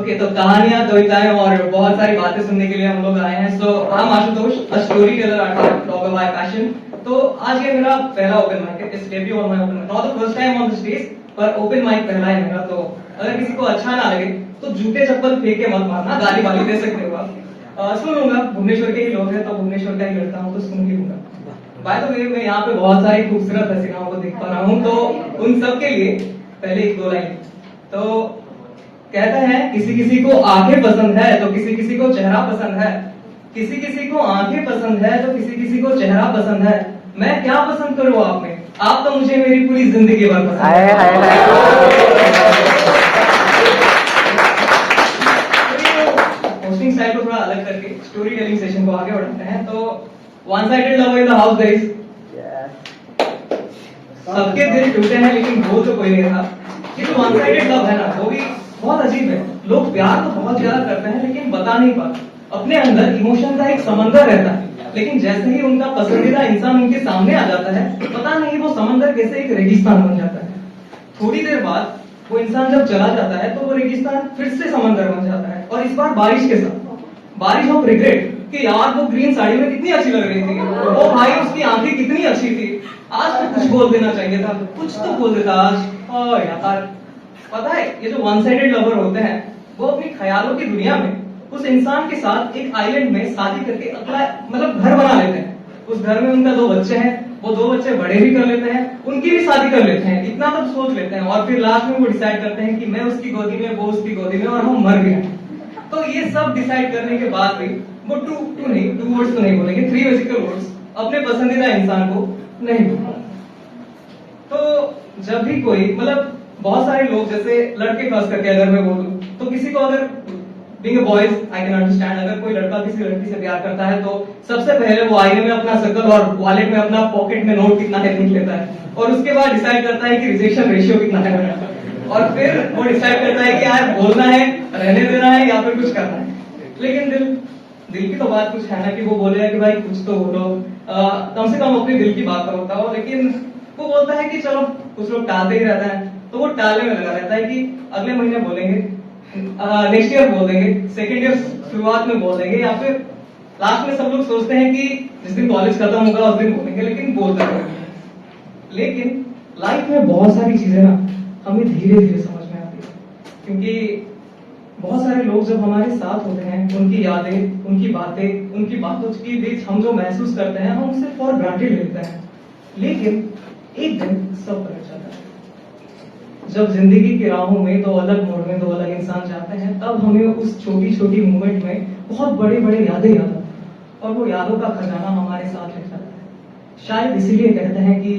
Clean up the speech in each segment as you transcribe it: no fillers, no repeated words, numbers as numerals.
Okay, तो कहानियां, कविताएं और बहुत सारी बातें सुनने के लिए हम लोग आए हैं। So I am Ashutosh, a story teller at talk by passion. तो आज ये मेरा पहला ओपन माइक है, इस debut on my open mic, not the first time on the stage, पर ओपन माइक पहला है मेरा। तो अगर किसी को अच्छा ना लगे तो जूते चप्पल फेंक के मत मारना, गाली वाली दे सकते हो आप। सुन लूंगा, भुवनेश्वर के ही लोग हैं तो भुवनेश्वर का ही लड़का हूँ तो सुन ही लूंगा। बाय द वे, मैं यहाँ पे बहुत सारी खूबसूरत हसीनाओं को देख पा रहा हूँ, तो उन सब के लिए पहले एक दो लाइन। तो कहते हैं किसी किसी को आंखें पसंद है तो किसी किसी को चेहरा पसंद है, किसी किसी को आंखें पसंद है तो किसी किसी को चेहरा पसंद है। मैं क्या पसंद करूं आप में? आप तो मुझे मेरी पूरी जिंदगी भर पसंद है। होस्टिंग स्टाइल को थोड़ा अलग करके स्टोरी टेलिंग सेशन को आगे बढ़ाते हैं। तो one sided love in the house guys. सबके दिल टूटे हैं लेकिन बोल तो कोई नहीं रहा। ये जो वन साइडेड लव है ना, वो भी बहुत अजीब है। लोग प्यार तो बहुत ज्यादा करते हैं लेकिन बता नहीं पाते। अपने अंदर इमोशन का एक समंदर रहता है, लेकिन जैसे ही उनका पसंदीदा इंसान उनके सामने आ जाता है, पता नहीं वो समंदर कैसे एक रेगिस्तान बन जाता है। थोड़ी देर बाद वो इंसान जब चला जाता है तो वो रेगिस्तान फिर से समंदर बन जाता है, और इस बार बारिश के साथ। बारिश ऑफ रिग्रेट कि यार वो ग्रीन साड़ी में कितनी अच्छी लग रही थी, वो भाई उसकी आंखें कितनी अच्छी थी, आज तो कुछ बोल देना चाहिए था, कुछ तो बोल देता आज। ओ यार, पता है ये जो वन साइडेड लवर होते हैं वो अपनी ख्यालों की दुनिया में उस इंसान के साथ एक आइलैंड में शादी करके अगला मतलब घर बना लेते हैं। उस घर में उनका 2 बच्चे हैं, वो 2 बच्चे बड़े भी कर लेते हैं, उनकी भी शादी कर लेते हैं, इतना तक सोच लेते हैं, और फिर लास्ट में वो डिसाइड करते हैं कि मैं उसकी गोदी में, वो उसकी गोदी में, और हम मर गए। तो ये सब डिसाइड करने के बाद भी वो टू वर्ड्स तो नहीं बोलेंगे, 3 बेसिकल वर्ड्स अपने पसंदीदा इंसान को नहीं बोलेंगे। तो जब भी कोई मतलब बहुत सारे लोग, जैसे लड़के खास करके अगर मैं बोलूं, तो किसी को अगर being a boys I can understand, अगर कोई लड़का किसी लड़की से प्यार करता है तो सबसे पहले वो आईने में अपना शक्ल और वॉलेट में अपना पॉकेट में नोट कितना है लिख लेता है, और उसके बाद डिसाइड करता है कि रिजेक्शन रेशियो कितना है, और फिर वो डिसाइड करता है कि यार बोलना है, रहने देना है, या फिर कुछ करना है। लेकिन दिल की तो बात कुछ है ना कि वो बोलेगा कि भाई कुछ तो बोलो, कम से कम अपने दिल की बात तो बताओ। लेकिन वो बोलता है कि चलो, कुछ लोग टालते ही रहता है, तो वो टालने में लगा रहता है कि अगले महीने बोलेंगे, नेक्स्ट ईयर बोल देंगे, सेकेंड ईयर शुरुआत में बोल देंगे, या फिर लास्ट में सब लोग सोचते हैं कि जिस दिन कॉलेज खत्म होगा उस दिन बोलेंगे, लेकिन बोलते रहेंगे। लेकिन लाइफ में बहुत सारी चीजें ना हमें धीरे धीरे समझ में आती है, क्योंकि बहुत सारे लोग जब हमारे साथ होते हैं, उनकी यादें, उनकी बातें, उनकी बातों के बीच हम जो महसूस करते हैं, हम उसे फॉर ग्रांटेड लेते हैं। लेकिन एक दिन सब बदल जाता है। जब जिंदगी की राहों में 2 अलग मोड़ में 2 अलग इंसान जाते हैं, तब हमें उस छोटी छोटी मूवमेंट में बहुत बड़े बड़े यादें याद आती हैं, और वो यादों का खजाना हमारे साथ रह जाता है। शायद इसीलिए कहते हैं कि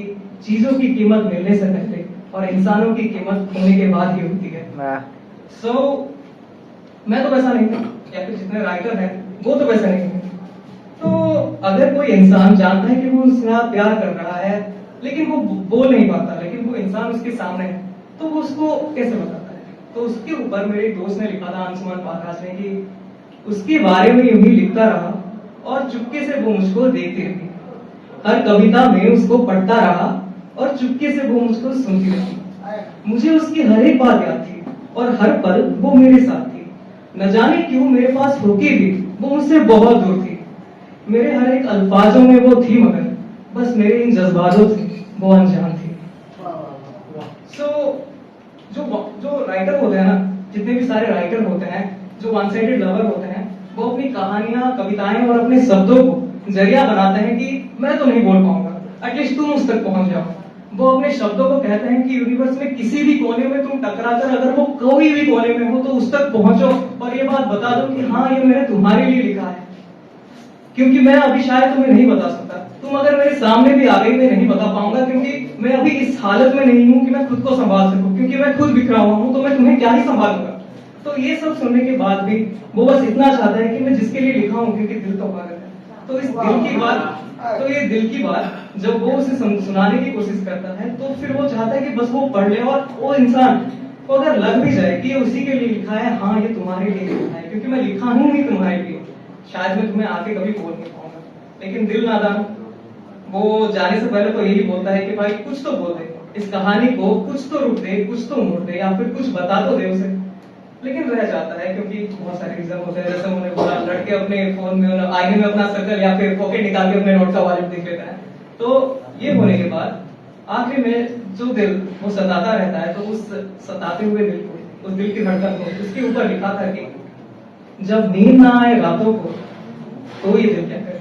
चीजों की कीमत मिलने से पहले और इंसानों की कीमत खोने के बाद ही होती है। सो मैं तो वैसा नहीं था, या फिर जितने राइटर हैं वो तो वैसा नहीं है। तो अगर कोई इंसान जानता है कि वो उससे प्यार कर रहा है लेकिन वो बोल नहीं पाता, लेकिन वो इंसान उसके सामने है, तो वो उसको कैसे बताता है? तो उसके ऊपर मेरे दोस्त ने लिखा था, अंशुमान पारकाश ने, कि उसके बारे में यूं ही लिखता रहा और चुपके से वो मुझको देखती रही, हर कविता में उसको पढ़ता रहा और चुपके से वो मुझको सुनती रही। मुझे उसकी हर एक बात याद थी और हर पल वो मेरे साथ थी। न जाने क्यों मेरे पास होके भी वो मुझसे बहुत दूर थी। मेरे हर एक अल्फाजों में वो थी, मगर बस मेरे इन जज्बातों से वो अनजान थी। सो जो राइटर होते हैं ना, जितने भी सारे राइटर होते हैं, जो वन साइडेड लवर होते हैं, वो अपनी कहानियां, कविताएं और अपने शब्दों को जरिया बनाते हैं कि मैं तो नहीं बोल पाऊंगा, एटलीस्ट तुम उस तक पहुंच जाओ। वो अपने शब्दों को कहते हैं कि यूनिवर्स में किसी भी कोने में तुम टकराकर अगर वो कोई भी कोने में हो तो उस तक पहुंचो और ये बात बता दो कि हाँ, ये मैंने तुम्हारे लिए लिखा है। क्योंकि मैं अभी शायद तुम्हें नहीं बता सकता, तुम अगर मेरे सामने भी आ गई मैं नहीं बता पाऊंगा, क्योंकि मैं अभी इस हालत में नहीं हूं कि मैं खुद को संभाल सकूं, क्योंकि मैं खुद बिखरा हुआ हूं, तो मैं तुम्हें क्या ही संभालूंगा। तो ये सब सुनने के बाद भी वो बस इतना चाहता है कि मैं जिसके लिए लिखा हूं, क्योंकि दिल तो पागल है। तो इस दिल की बात, तो ये दिल की बात जब वो उसे सुनाने की कोशिश करता है, तो फिर वो चाहता है कि बस वो पढ़ ले, और वो इंसान को अगर लग भी जाए कि ये उसी के लिए लिखा है, हाँ ये तुम्हारे लिए लिखा है, क्योंकि मैं लिखा हूं ही तुम्हारे लिए, शायद मैं तुम्हें आके कभी बोल नहीं पाऊंगा। लेकिन दिल नादान, वो जाने से पहले तो यही बोलता है कि भाई कुछ तो बोल दे, इस कहानी को कुछ तो रूप दे, कुछ तो मोड़ दे, या फिर कुछ बता तो दे उसे। लेकिन रह जाता है क्योंकि बहुत सारे रीजन होते हैं। जैसे उन्होंने बोला, लड़के अपने फोन में आईने में अपना सर्कल या फिर पॉकेट निकाल के अपने नोट का वॉलेट देख लेता है। तो ये होने के बाद आखिर में जो दिल वो सताता रहता है, तो उस सताते हुए दिल को, उस दिल की धड़कन को, उसके ऊपर लिखा था कि जब नींद ना आए रातों को तो ये दिल क्या करे,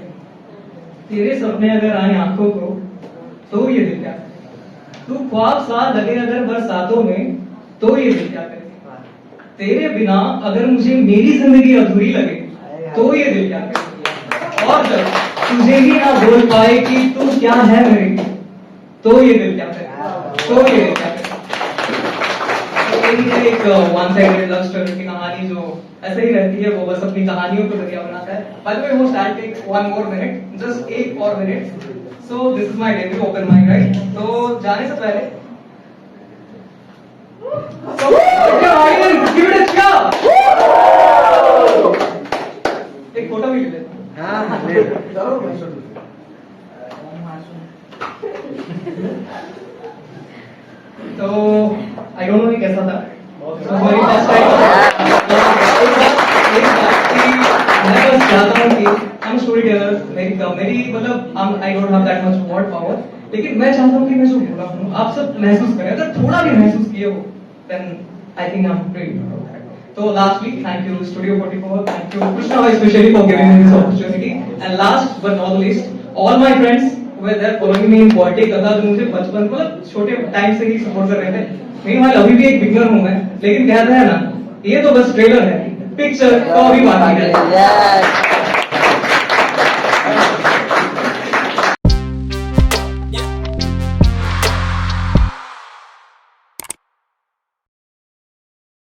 तेरे सपने अगर आए आंखों को तो ये दिल क्या करे, तू ख्वाब सा लगे अगर बरसातों में तो ये दिल क्या करे, तेरे बिना अगर मुझे मेरी जिंदगी अधूरी लगे तो ये दिल क्या करे, और जब तुझे ही ना बोल पाए कि तू क्या है मेरे लिए तो ये दिल क्या करे, तो ये दिल क्या करे। तो यही है एक वन साइडेड लव स्टोरी की कहानी जो ऐसे ही रहती है, वो बस अपनी कहानियों को जरिया बनाता है। By the way host, I will take one more minute, just एक और मिनट। So this is my debut open mic, right? तो जाने से पहले so okay audience, give it a cheer. एक फोटो भी ले लेते हैं। हाँ ले चलो। तो आई डोंट नो ये कैसा था, मेरी फर्स्ट टाइम। मैं बस चाहता हूँ कि हम स्टोरी टेलर, मेरी मतलब I don't have that much word power, लेकिन मैं चाहता हूँ कि मैं जो बोला हूँ आप सब महसूस करें। अगर थोड़ा भी महसूस किए हो then I think I'm pretty proud of that. So lastly, thank you Studio 44, thank you Krishna especially for giving me this opportunity, and last but not least, all my friends who were there following me in Poetic Katha, जो मुझे बचपन मतलब छोटे time से ही support कर रहे थे। Meanwhile अभी भी एक बिगनर हूँ मैं, लेकिन कहते हैं ना, ये तो बस ट्रेलर है, पिक्चर तो अभी बाकी है।